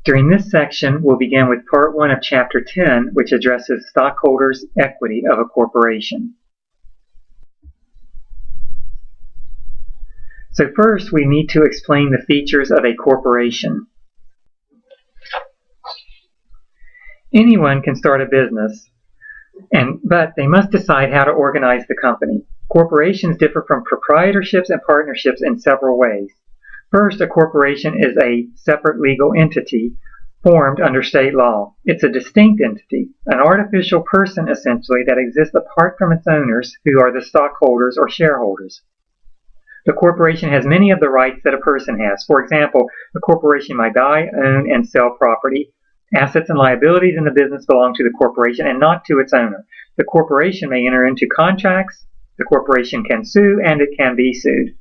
During this section, we'll begin with Part 1 of Chapter 10, which addresses stockholders' equity of a corporation. So first, we need to explain the features of a corporation. Anyone can start a business, but they must decide how to organize the company. Corporations differ from proprietorships and partnerships in several ways. First, a corporation is a separate legal entity formed under state law. It's a distinct entity, an artificial person essentially that exists apart from its owners, who are the stockholders or shareholders. The corporation has many of the rights that a person has. For example, a corporation might buy, own, and sell property. Assets and liabilities in the business belong to the corporation and not to its owner. The corporation may enter into contracts, the corporation can sue, and it can be sued.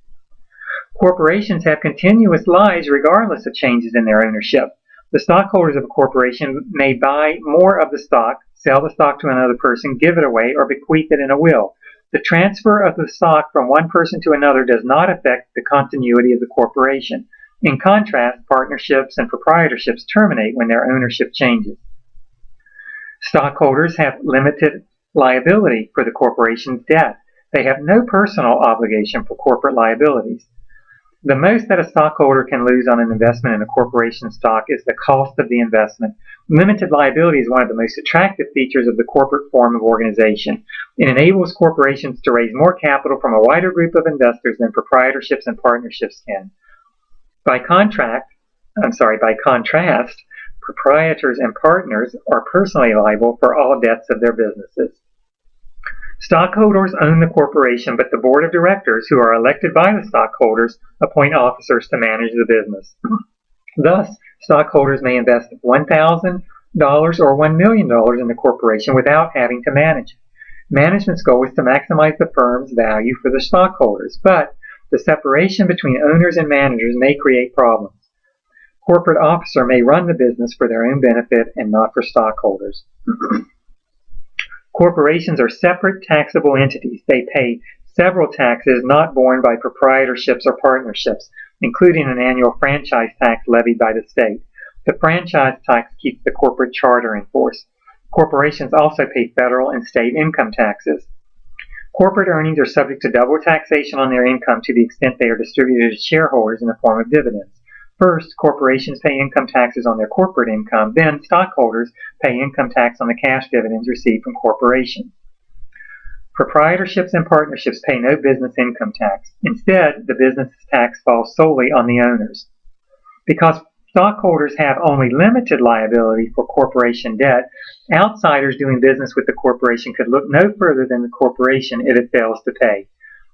Corporations have continuous lives regardless of changes in their ownership. The stockholders of a corporation may buy more of the stock, sell the stock to another person, give it away, or bequeath it in a will. The transfer of the stock from one person to another does not affect the continuity of the corporation. In contrast, partnerships and proprietorships terminate when their ownership changes. Stockholders have limited liability for the corporation's debt. They have no personal obligation for corporate liabilities. The most that a stockholder can lose on an investment in a corporation stock is the cost of the investment. Limited liability is one of the most attractive features of the corporate form of organization. It enables corporations to raise more capital from a wider group of investors than proprietorships and partnerships can. By contrast, proprietors and partners are personally liable for all debts of their businesses. Stockholders own the corporation, but the board of directors, who are elected by the stockholders, appoint officers to manage the business. Thus, stockholders may invest $1,000 or $1 million in the corporation without having to manage it. Management's goal is to maximize the firm's value for the stockholders, but the separation between owners and managers may create problems. Corporate officer may run the business for their own benefit and not for stockholders. Corporations are separate taxable entities. They pay several taxes not borne by proprietorships or partnerships, including an annual franchise tax levied by the state. The franchise tax keeps the corporate charter in force. Corporations also pay federal and state income taxes. Corporate earnings are subject to double taxation on their income to the extent they are distributed to shareholders in the form of dividends. First, corporations pay income taxes on their corporate income. Then, stockholders pay income tax on the cash dividends received from corporations. Proprietorships and partnerships pay no business income tax. Instead, the business tax falls solely on the owners. Because stockholders have only limited liability for corporation debt, outsiders doing business with the corporation could look no further than the corporation if it fails to pay.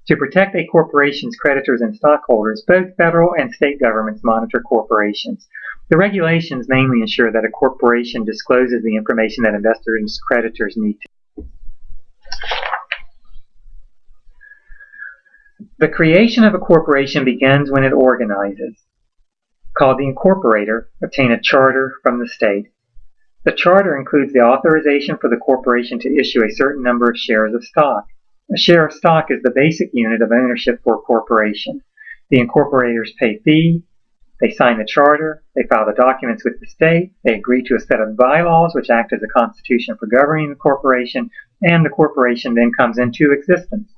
To protect a corporation's creditors and stockholders, both federal and state governments monitor corporations. The regulations mainly ensure that a corporation discloses the information that investors and creditors need to. The creation of a corporation begins when it organizes. Called the incorporator, obtain a charter from the state. The charter includes the authorization for the corporation to issue a certain number of shares of stock. A share of stock is the basic unit of ownership for a corporation. The incorporators pay fee, they sign the charter, they file the documents with the state, they agree to a set of bylaws which act as a constitution for governing the corporation, and the corporation then comes into existence.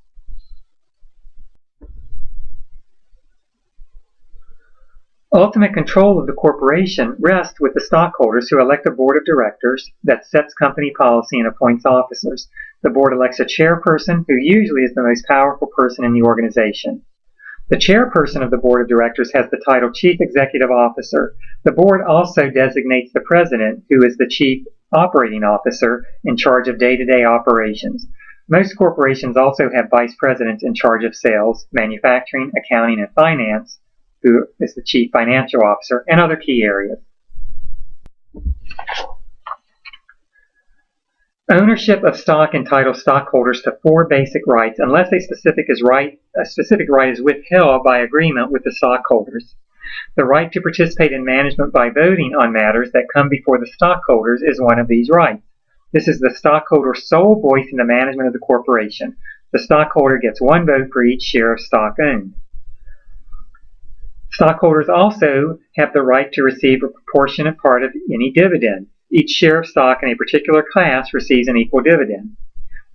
Ultimate control of the corporation rests with the stockholders, who elect a board of directors that sets company policy and appoints officers. The board elects a chairperson, who usually is the most powerful person in the organization. The chairperson of the board of directors has the title Chief Executive Officer. The board also designates the president, who is the chief operating officer in charge of day-to-day operations. Most corporations also have vice presidents in charge of sales, manufacturing, accounting, and finance, who is the chief financial officer, and other key areas. Ownership of stock entitles stockholders to 4 basic rights unless a specific right is withheld by agreement with the stockholders. The right to participate in management by voting on matters that come before the stockholders is one of these rights. This is the stockholder's sole voice in the management of the corporation. The stockholder gets 1 vote for each share of stock owned. Stockholders also have the right to receive a proportionate part of any dividend. Each share of stock in a particular class receives an equal dividend.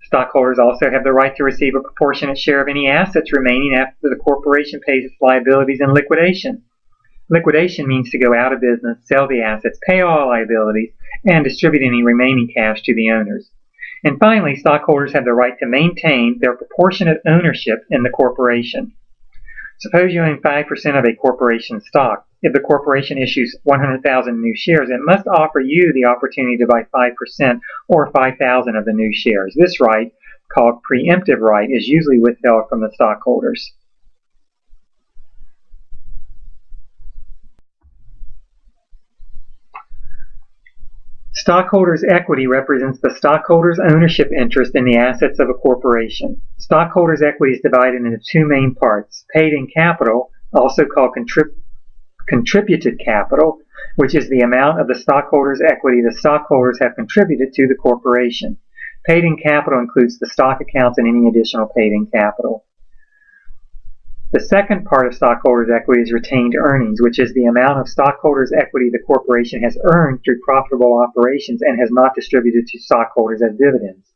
Stockholders also have the right to receive a proportionate share of any assets remaining after the corporation pays its liabilities in liquidation. Liquidation means to go out of business, sell the assets, pay all liabilities, and distribute any remaining cash to the owners. And finally, stockholders have the right to maintain their proportionate ownership in the corporation. Suppose you own 5% of a corporation's stock. If the corporation issues 100,000 new shares, it must offer you the opportunity to buy 5% or 5,000 of the new shares. This right, called preemptive right, is usually withheld from the stockholders. Stockholders' equity represents the stockholders' ownership interest in the assets of a corporation. Stockholders' equity is divided into two main parts: paid-in capital, also called contributed capital, which is the amount of the stockholders' equity the stockholders have contributed to the corporation. Paid-in capital includes the stock accounts and any additional paid-in capital. The second part of stockholders' equity is retained earnings, which is the amount of stockholders' equity the corporation has earned through profitable operations and has not distributed to stockholders as dividends.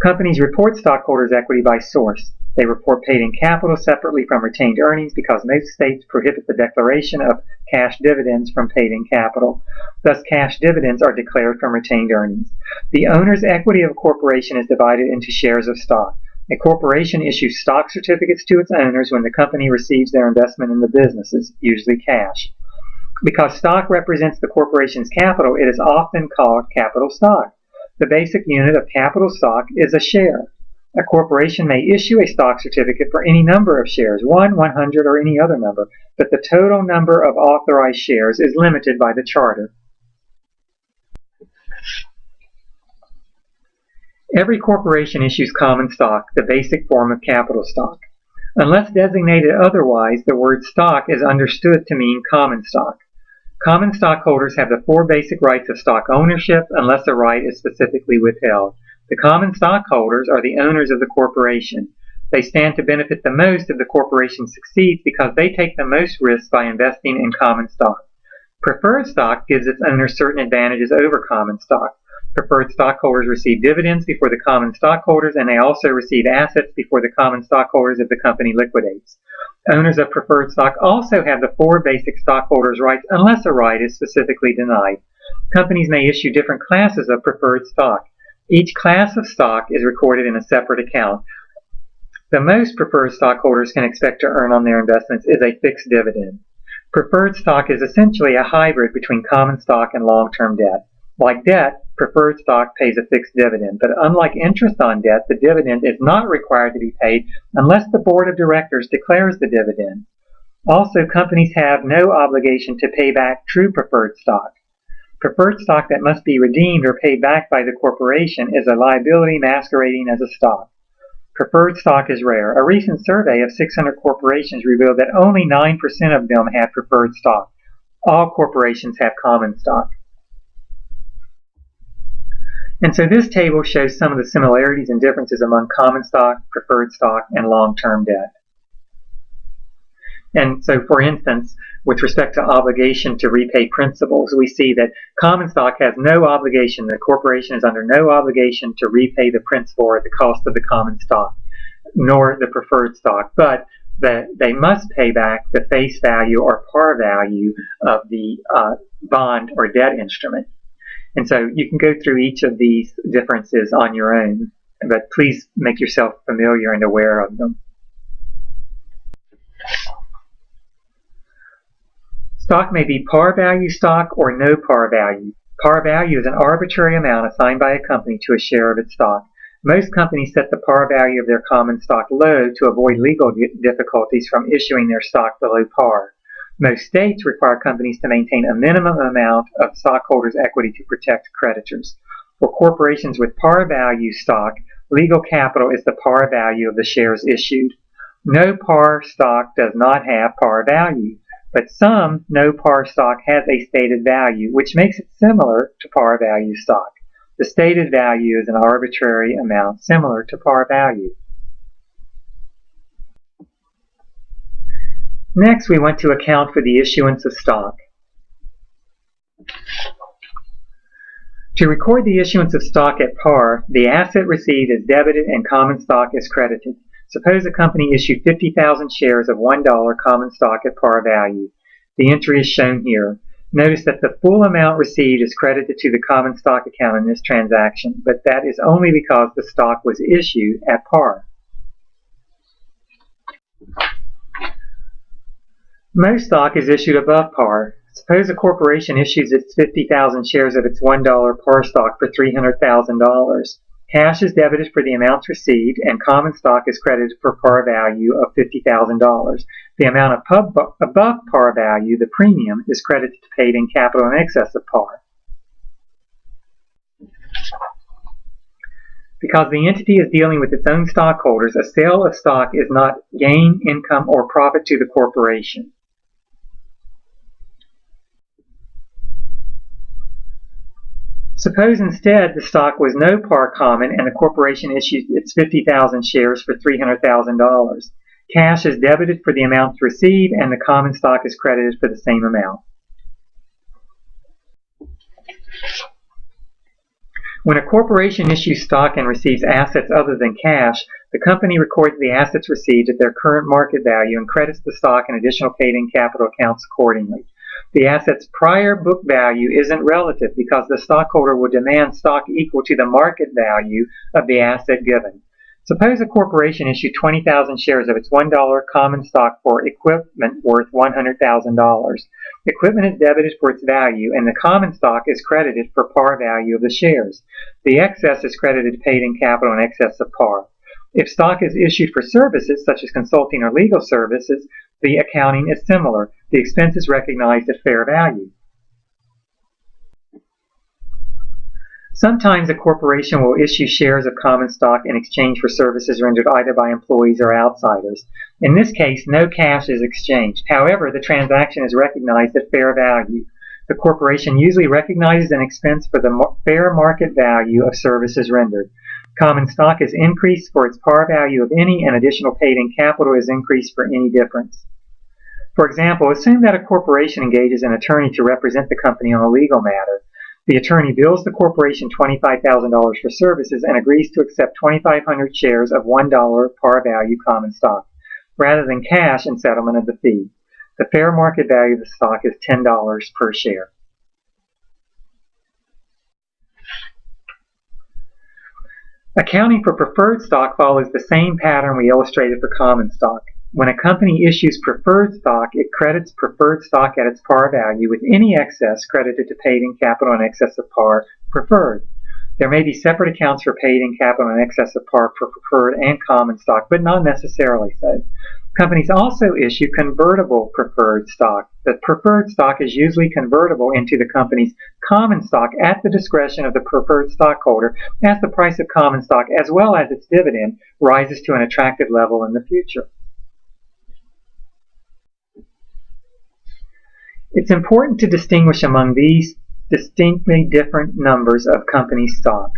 Companies report stockholders' equity by source. They report paid-in capital separately from retained earnings because most states prohibit the declaration of cash dividends from paid-in capital. Thus, cash dividends are declared from retained earnings. The owner's equity of a corporation is divided into shares of stock. A corporation issues stock certificates to its owners when the company receives their investment in the businesses, usually cash. Because stock represents the corporation's capital, it is often called capital stock. The basic unit of capital stock is a share. A corporation may issue a stock certificate for any number of shares, 1, 100, or any other number, but the total number of authorized shares is limited by the charter. Every corporation issues common stock, the basic form of capital stock. Unless designated otherwise, the word stock is understood to mean common stock. Common stockholders have the four basic rights of stock ownership unless a right is specifically withheld. The common stockholders are the owners of the corporation. They stand to benefit the most if the corporation succeeds because they take the most risk by investing in common stock. Preferred stock gives its owners certain advantages over common stock. Preferred stockholders receive dividends before the common stockholders, and they also receive assets before the common stockholders if the company liquidates. Owners of preferred stock also have the four basic stockholders' rights unless a right is specifically denied. Companies may issue different classes of preferred stock. Each class of stock is recorded in a separate account. The most preferred stockholders can expect to earn on their investments is a fixed dividend. Preferred stock is essentially a hybrid between common stock and long-term debt. Like debt, preferred stock pays a fixed dividend, but unlike interest on debt, the dividend is not required to be paid unless the board of directors declares the dividend. Also, companies have no obligation to pay back true preferred stock. Preferred stock that must be redeemed or paid back by the corporation is a liability masquerading as a stock. Preferred stock is rare. A recent survey of 600 corporations revealed that only 9% of them had preferred stock. All corporations have common stock. And so this table shows some of the similarities and differences among common stock, preferred stock, and long-term debt. And so, for instance, with respect to obligation to repay principals, we see that common stock has no obligation. The corporation is under no obligation to repay the principal or the cost of the common stock, nor the preferred stock, but they must pay back the face value or par value of the bond or debt instrument. And so you can go through each of these differences on your own, but please make yourself familiar and aware of them. Stock may be par value stock or no par value. Par value is an arbitrary amount assigned by a company to a share of its stock. Most companies set the par value of their common stock low to avoid legal difficulties from issuing their stock below par. Most states require companies to maintain a minimum amount of stockholders' equity to protect creditors. For corporations with par value stock, legal capital is the par value of the shares issued. No par stock does not have par value, but some no par stock has a stated value, which makes it similar to par value stock. The stated value is an arbitrary amount similar to par value. Next, we want to account for the issuance of stock. To record the issuance of stock at par, the asset received is debited and common stock is credited. Suppose a company issued 50,000 shares of $1 common stock at par value. The entry is shown here. Notice that the full amount received is credited to the common stock account in this transaction, but that is only because the stock was issued at par. Most stock is issued above par. Suppose a corporation issues its 50,000 shares of its $1 par stock for $300,000. Cash is debited for the amounts received, and common stock is credited for par value of $50,000. The amount above par value, the premium, is credited to paid-in capital in excess of par. Because the entity is dealing with its own stockholders, a sale of stock is not gain, income, or profit to the corporation. Suppose instead the stock was no par common and the corporation issued its 50,000 shares for $300,000. Cash is debited for the amounts received and the common stock is credited for the same amount. When a corporation issues stock and receives assets other than cash, the company records the assets received at their current market value and credits the stock and additional paid-in capital accounts accordingly. The asset's prior book value isn't relative because the stockholder will demand stock equal to the market value of the asset given. Suppose a corporation issued 20,000 shares of its $1 common stock for equipment worth $100,000. Equipment is debited for its value, and the common stock is credited for par value of the shares. The excess is credited to paid-in capital in excess of par. If stock is issued for services, such as consulting or legal services, the accounting is similar. The expense is recognized at fair value. Sometimes a corporation will issue shares of common stock in exchange for services rendered either by employees or outsiders. In this case, no cash is exchanged. However, the transaction is recognized at fair value. The corporation usually recognizes an expense for the fair market value of services rendered. Common stock is increased for its par value of any, and additional paid-in capital is increased for any difference. For example, assume that a corporation engages an attorney to represent the company on a legal matter. The attorney bills the corporation $25,000 for services and agrees to accept 2,500 shares of $1 par value common stock, rather than cash in settlement of the fee. The fair market value of the stock is $10 per share. Accounting for preferred stock follows the same pattern we illustrated for common stock. When a company issues preferred stock, it credits preferred stock at its par value, with any excess credited to paid-in capital in excess of par preferred. There may be separate accounts for paid-in capital in excess of par for preferred and common stock, but not necessarily so. Companies also issue convertible preferred stock. The preferred stock is usually convertible into the company's common stock at the discretion of the preferred stockholder as the price of common stock, as well as its dividend, rises to an attractive level in the future. It's important to distinguish among these distinctly different numbers of company stock.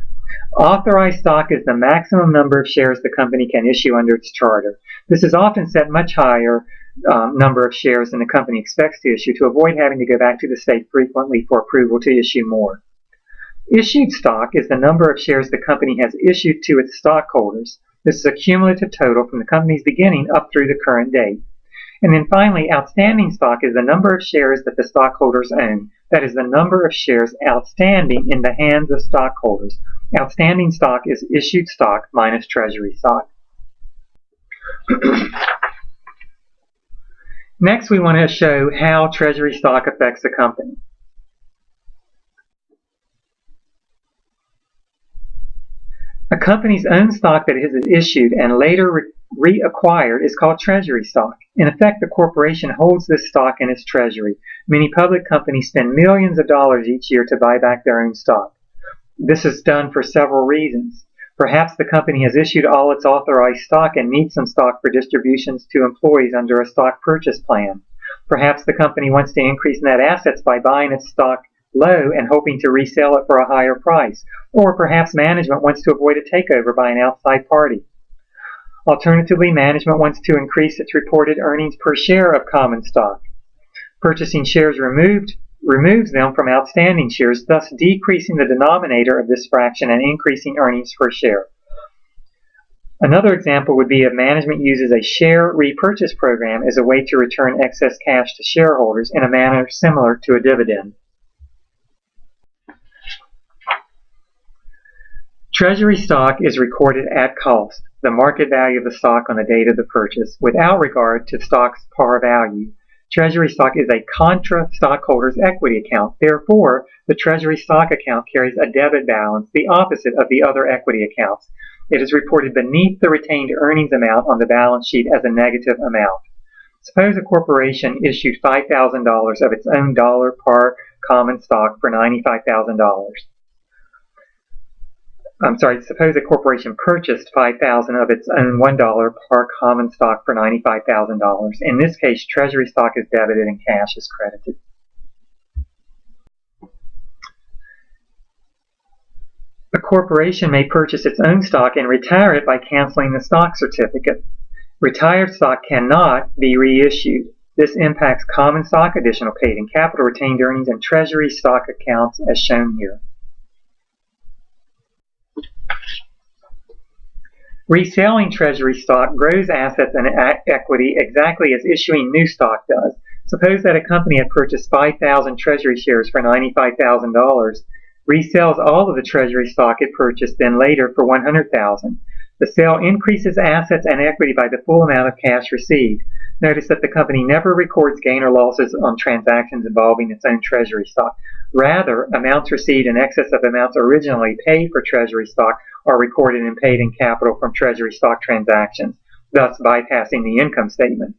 Authorized stock is the maximum number of shares the company can issue under its charter. This is often set much higher number of shares than the company expects to issue to avoid having to go back to the state frequently for approval to issue more. Issued stock is the number of shares the company has issued to its stockholders. This is a cumulative total from the company's beginning up through the current date. And then finally, outstanding stock is the number of shares that the stockholders own. That is the number of shares outstanding in the hands of stockholders. Outstanding stock is issued stock minus treasury stock. Next, we want to show how treasury stock affects the company. A company's own stock that is issued and later reacquired is called treasury stock. In effect, the corporation holds this stock in its treasury. Many public companies spend millions of dollars each year to buy back their own stock. This is done for several reasons. Perhaps the company has issued all its authorized stock and needs some stock for distributions to employees under a stock purchase plan. Perhaps the company wants to increase net assets by buying its stock low and hoping to resell it for a higher price. Or perhaps management wants to avoid a takeover by an outside party. Alternatively, management wants to increase its reported earnings per share of common stock. Purchasing shares removes them from outstanding shares, thus decreasing the denominator of this fraction and increasing earnings per share. Another example would be if management uses a share repurchase program as a way to return excess cash to shareholders in a manner similar to a dividend. Treasury stock is recorded at cost, the market value of the stock on the date of the purchase, without regard to stock's par value. Treasury stock is a contra stockholders equity account. Therefore, the treasury stock account carries a debit balance, the opposite of the other equity accounts. It is reported beneath the retained earnings amount on the balance sheet as a negative amount. Suppose a corporation issued $5,000 of its own dollar par common stock for $95,000. Suppose a corporation purchased $5,000 of its own $1 par common stock for $95,000. In this case, treasury stock is debited and cash is credited. A corporation may purchase its own stock and retire it by canceling the stock certificate. Retired stock cannot be reissued. This impacts common stock, additional paid-in capital, retained earnings, and treasury stock accounts as shown here. Reselling treasury stock grows assets and equity exactly as issuing new stock does. Suppose that a company had purchased 5,000 treasury shares for $95,000, resells all of the treasury stock it purchased then later for $100,000. The sale increases assets and equity by the full amount of cash received. Notice that the company never records gain or losses on transactions involving its own treasury stock. Rather, amounts received in excess of amounts originally paid for treasury stock are recorded in paid-in capital from treasury stock transactions, thus bypassing the income statement.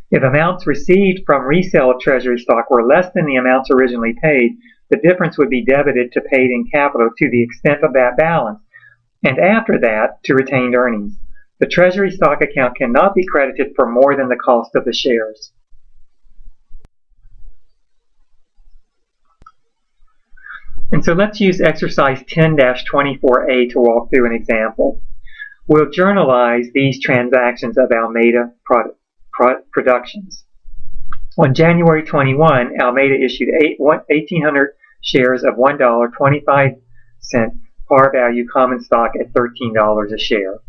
If amounts received from resale of treasury stock were less than the amounts originally paid, the difference would be debited to paid-in capital to the extent of that balance, and after that to retained earnings. The treasury stock account cannot be credited for more than the cost of the shares. And so let's use exercise 10-24A to walk through an example. We'll journalize these transactions of Almeida Productions. On January 21, Almeida issued 1,800 shares of $1.25 par value common stock at $13 a share.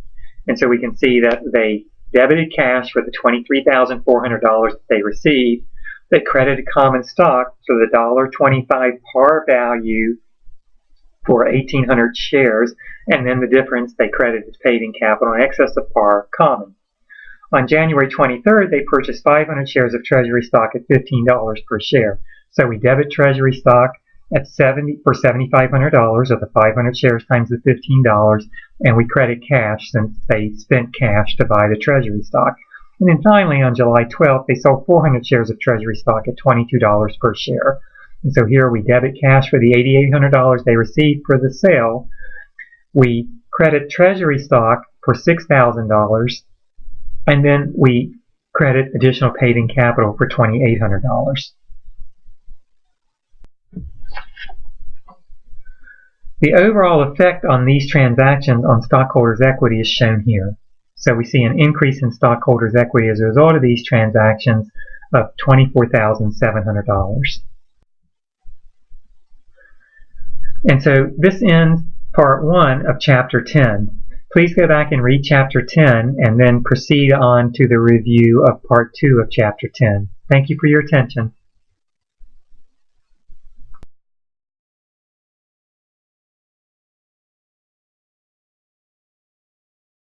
And so we can see that they debited cash for the $23,400 that they received. They credited common stock for the $1.25 par value for 1,800 shares, and then the difference they credited paid-in capital in excess of par common. On January 23rd, they purchased 500 shares of treasury stock at $15 per share. So we debit treasury stock at $7,500, or the 500 shares times the $15, and we credit cash since they spent cash to buy the treasury stock. And then finally, on July 12th, they sold 400 shares of treasury stock at $22 per share. And so here we debit cash for the $8,800 they received for the sale. We credit treasury stock for $6,000, and then we credit additional paid-in capital for $2,800. The overall effect on these transactions on stockholders' equity is shown here. So we see an increase in stockholders' equity as a result of these transactions of $24,700. And so this ends part 1 of chapter 10. Please go back and read chapter 10 and then proceed on to the review of part 2 of chapter 10. Thank you for your attention.